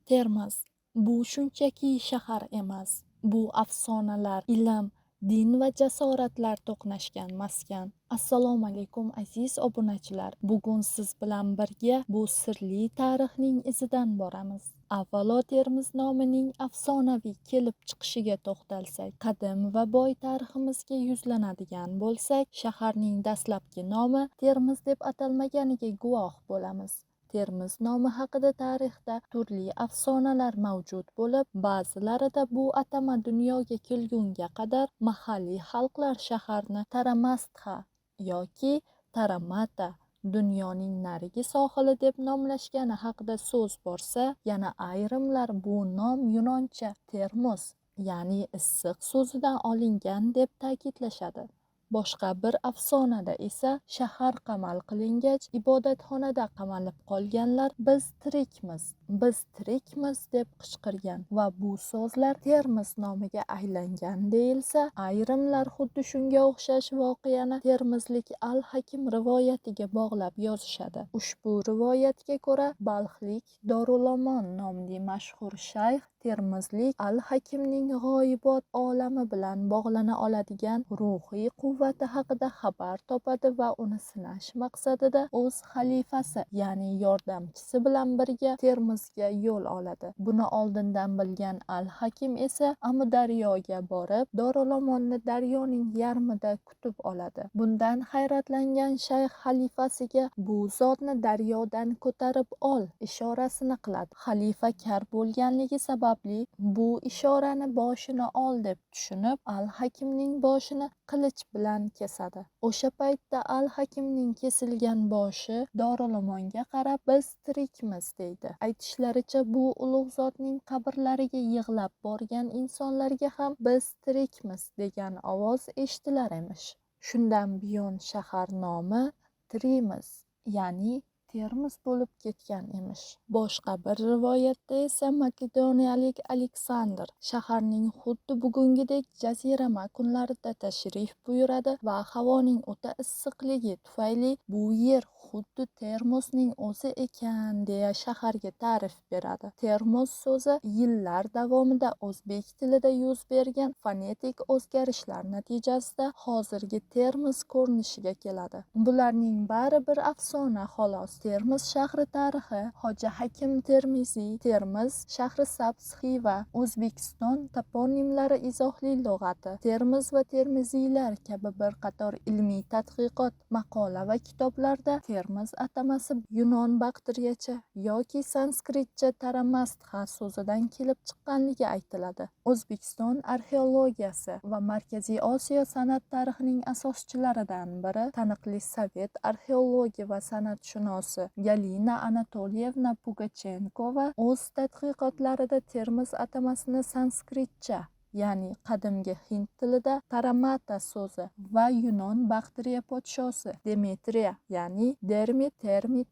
Termiz bu shunchaki shahar emas, bu afsonalar, ilm, din va jasoratlar to'qnashgan maskan. Assalomu alaykum aziz obunachilar. Bugun siz bilan birga bu sirli tarixning izidan boramiz. Avvalo Termiz nomining afsonaviy kelib chiqishiga to'xtalsak, qadim va boy tariximizga yuzlanadigan bo'lsak, shaharning dastlabki nomi Termiz deb atalmaganiga guvoh bo'lamiz. Termiz nomi haqida tarixda turli afsonalar mavjud bo'lib, ba'zilarida bu atama dunyoga kelgunga qadar mahalliy xalqlar shaharni Taramastxa yoki Taramata, dunyoning narigi sohili deb nomlashgani haqida so'z borsa, yana ayrimlar bu nom yunoncha termos, ya'ni issiq so'zidan olingan deb ta'kidlashadi. Boshqa bir afsonada esa shahar qamal qilingach, ibodatxonada qamalib qolganlar biz tirikmiz deb qichqirgan va bu so'zlar Termiz nomiga aylangan deyilsa, ayrimlar xuddi shunga o'xshash voqeani termizlik Al-Hakim rivoyatiga bog'lab yozishadi. Ushbu rivoyatga ko'ra, balxlik Dorulomon nomli mashhur shayx termizlik Al-Hakimning g'oyibot olami bilan bog'lana oladigan ruhiy quvvati haqida xabar topadi va uni sinash maqsadida o'z xalifasi, ya'ni yordamchisi bilan birga Termizga yo'l oladi. Buni oldindan bilgan Al-Hakim esa Amudaryoga borib, Dorulomonni daryoning yarmida kutib oladi. Bundan hayratlangan shayx xalifasiga bu zotni daryodan ko'tarib ol ishorasini qiladi. Xalifa kar bo'lganligi sababli bu ishorani boshini ol deb tushunib, Al-Hakimning boshini qilich bilan kesadi. O'sha paytda Al-Hakimning kesilgan boshi Dorulomonga qarab biz tirikmiz deydi. Aytishlaricha bu ulug' zotning qabrlariga yig'lab borgan insonlarga ham biz tirikmiz degan ovoz eshitilar emish. Shundan buyon shahar nomi Trimiz, ya'ni Termiz bo'lib ketgan emish. Boshqa bir rivoyatda esa makedoniyalik Aleksandr shaharning xuddi bugungidek jazirama kunlarida tashrif buyuradi va havoning o'ta issiqligi tufayli bu yer xuddi Termizning o'zi ekan deya shaharga ta'rif beradi. Termiz so'zi yillar davomida o'zbek tilida yuz bergan fonetik o'zgarishlar natijasida hozirgi Termiz ko'rinishiga keladi. Bularning bari bir afsona xolos. Termiz shahri tarixi Hoji Hakim Termiziy, Termiz shahri Sabz Xiva, O'zbekiston toponimlari izohli lug'ati, Termiz va termiziylar kabi bir qator ilmiy tadqiqot, maqola va kitoblarda Termiz atamasi yunon baktriyacha yoki sanskritcha Taramastxa so'zidan kelib chiqqanligi aytiladi. O'zbekiston arxeologiyasi va Markaziy Osiyo san'at tarixining asoschilaridan biri taniqli sovet arxeologi va san'atshunosi Galina Anatolievna Pugachenkova o'z tadqiqotlarida Termiz atamasini sanskritcha, ya'ni qadimgi hind tilida Taramata so'zi va yunon Baktriya podshosi Demetriya, ya'ni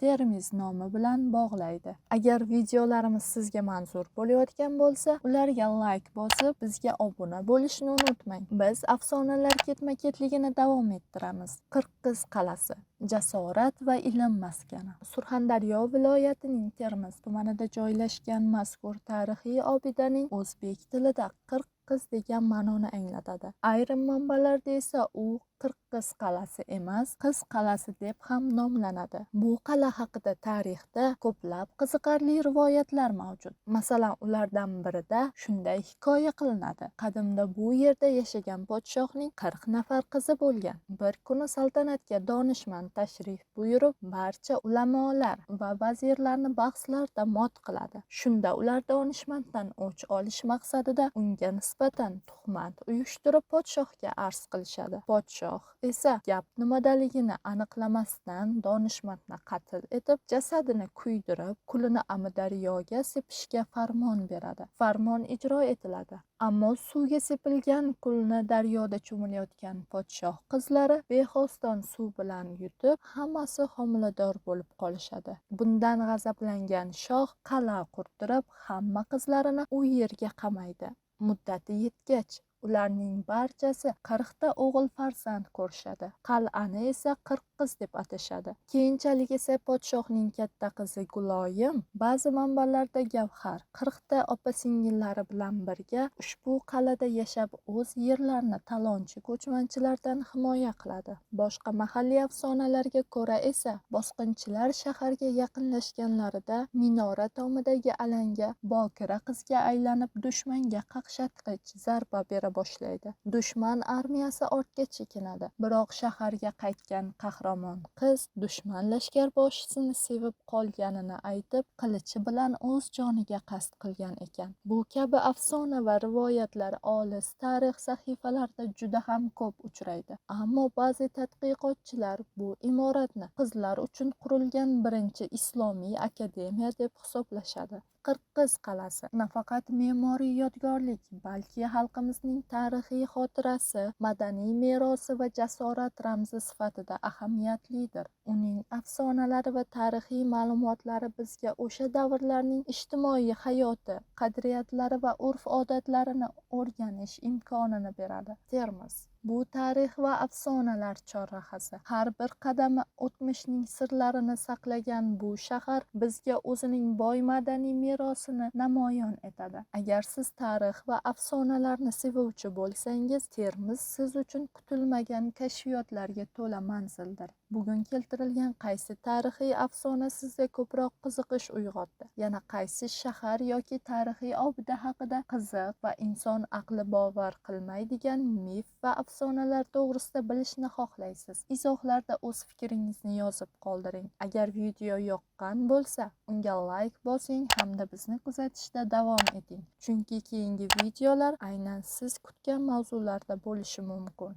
Termiz nomi bilan bog'laydi. Agar videolarimiz sizga manzur bo'layotgan bo'lsa, ularga like bosib, bizga obuna bo'lishni unutmang. Biz afsonalar ketma-ketligini davom ettiramiz. Qirqiz qal'asi jasorat va ilm maskani. Surxondaryo viloyatining Termiz tumanida joylashgan mazkur tarixiy obidaning o'zbek tilida Qirqiz degan ma'noni anglatadi. Ayrim manbalarda esa u Qirqiz qal'asi emas, Qiz qal'asi deb ham nomlanadi. Bu qal'a haqida tarixda ko'plab qiziqarli rivoyatlar mavjud. Masalan, ulardan birida shunday hikoya qilinadi. Qadimda bu yerda yashagan podshohning 40 nafar qizi bo'lgan. Bir kuni saltanatga donishmand tashrif buyurib, barcha ulamolar va vazirlarni bahslarda mot qiladi. Shunda ular donishmanddan o'ch olish maqsadida unga nisbatan tuhmat uyushtirib podshohga arz qilishadi. Podshoh esa gap nimadaligini aniqlamasdan donishmandni qatl etib, jasadini kuydirib, qulini Amudaryoga sepishga farmon beradi. Farmon ijro etiladi. Ammo suvga sepilgan qulni daryoda cho'milayotgan podshoh qizlari bexosdan suv bilan yutib, hammasi homilador bo'lib qolishadi. Bundan g'azablangan shoh qal'a qurdirib, hamma qizlarini u yerga qamaydi. Muddati yetgach, Ularning barchasi 40 ta o'g'il farzand ko'rishadi. Qal'ani esa 40 qiz deb atashadi. Keyinchalik esa podshohning katta qizi Guloyim, ba'zi manbalarda Gavhar 40 ta opa-singillari bilan birga ushbu qal'ada yashab o'z yerlarini talonchi ko'chmanchilardan himoya qiladi. Boshqa mahalliy afsonalarga ko'ra esa bosqinchilar shaharga yaqinlashganlarida minora tomidagi alanga bokira qizga aylanib dushmanga qaqshatqich zarba bera boshlaydi. Dushman armiyasi ortga chekinadi. Biroq shaharga qaytgan qahramon qiz dushman lashkarboshisini sevib qolganini aytib, qilichi bilan o'z joniga qasd qilgan ekan. Bu kabi afsona va rivoyatlar olis tarix sahifalarida juda ham ko'p uchraydi. Ammo ba'zi tadqiqotchilar bu imoratni qizlar uchun qurilgan birinchi islomiy akademiya deb hisoblashadi. Qirqiz qal'asi nafaqat me'moriy yodgorlik, balki xalqimizning tarixiy xotirasi, madaniy merosi va jasorat ramzi sifatida ahamiyatlidir. Uning afsonalari va tarixiy ma'lumotlari bizga o'sha davrlarning ijtimoiy hayoti, qadriyatlari va urf-odatlarini o'rganish imkonini beradi. Termiz bu tarix va afsonalar chorrahasi. Har bir qadami o'tmishning sirlarini saqlagan bu shahar bizga o'zining boy madaniy merosini namoyon etadi. Agar siz tarix va afsonalarni sevuvchi bo'lsangiz, Termiz siz uchun kutilmagan kashfiyotlarga to'la manzildir. Bugun keltirilgan qaysi tarixiy afsona sizda ko'proq qiziqish uyg'otdi? Yana qaysi shahar yoki tarixiy obida haqida qiziq va inson aqli bovar qilmaydigan mif va afsonalar to'g'risida bilishni xohlaysiz? Izohlarda o'z fikringizni yozib qoldiring. Agar video yoqqan bo'lsa, unga like bosing hamda bizni kuzatishda davom eting. Chunki keyingi videolar aynan siz kutgan mavzularda bo'lishi mumkin.